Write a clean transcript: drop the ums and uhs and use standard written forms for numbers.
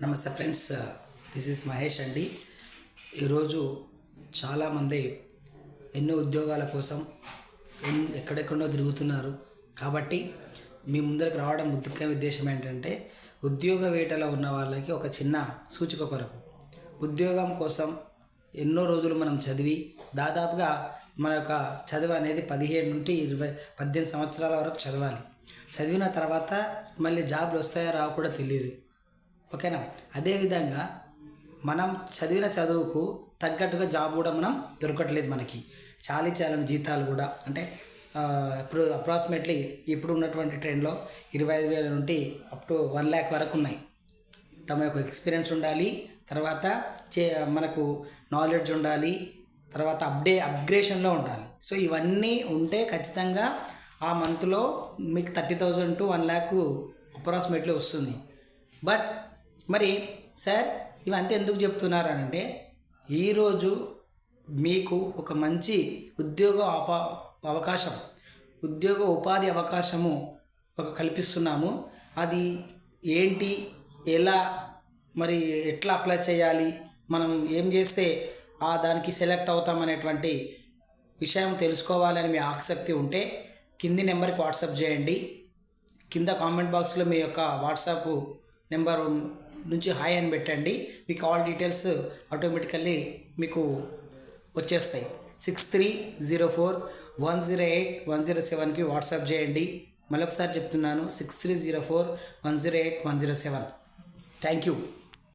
నమస్తే friends, this is Mahesh అండి. ఈరోజు చాలామంది ఎన్నో ఉద్యోగాల కోసం ఎక్కడెక్కడో తిరుగుతున్నారు. కాబట్టి మీ ముందరికి రావడం ముఖ్య ఉద్దేశం ఏంటంటే, ఉద్యోగ వేటలో ఉన్న వాళ్ళకి ఒక చిన్న సూచిక కొరకు. ఉద్యోగం కోసం ఎన్నో రోజులు మనం చదివి దాదాపుగా మన యొక్క చదువు అనేది 17 నుండి 18 సంవత్సరాల వరకు చదవాలి. చదివిన తర్వాత మళ్ళీ జాబ్లు వస్తాయో రావో కూడా తెలియదు. ఓకేనా? అదేవిధంగా మనం చదివిన చదువుకు తగ్గట్టుగా జాబ్ కూడా మనం దొరకట్లేదు. మనకి చాలని జీతాలు కూడా అంటే ఇప్పుడు అప్రాక్సిమేట్లీ ఇప్పుడు ఉన్నటువంటి ట్రెండ్లో 25,000 నుండి అప్ టు 1 lakh వరకు ఉన్నాయి. తమ యొక్క ఎక్స్పీరియన్స్ ఉండాలి, తర్వాత మనకు నాలెడ్జ్ ఉండాలి, తర్వాత అప్గ్రేషన్లో ఉండాలి. సో ఇవన్నీ ఉంటే ఖచ్చితంగా ఆ మంత్లో మీకు 30,000 to 1 lakh అప్రాక్సిమేట్లీ వస్తుంది. బట్ మరి సార్ ఇవంతా ఎందుకు చెప్తున్నారు అని అంటే, ఈరోజు మీకు ఒక మంచి ఉద్యోగ ఉపాధి అవకాశము కల్పిస్తున్నాము. అది ఏంటి, ఎలా, మరి ఎట్లా అప్లై చేయాలి, మనం ఏం చేస్తే దానికి సెలెక్ట్ అవుతామనేటువంటి విషయం తెలుసుకోవాలని మీ ఆసక్తి ఉంటే కింది నెంబర్కి వాట్సాప్ చేయండి. కింద కామెంట్ బాక్స్లో మీ యొక్క వాట్సాప్ నెంబర్ నుంచి హాయ్ అని పెట్టండి. మీకు ఆల్ డీటెయిల్స్ ఆటోమేటికల్లీ మీకు వచ్చేస్తాయి. 6304108107కి వాట్సాప్ చేయండి. మరొకసారి చెప్తున్నాను, 6304108107. Thank you.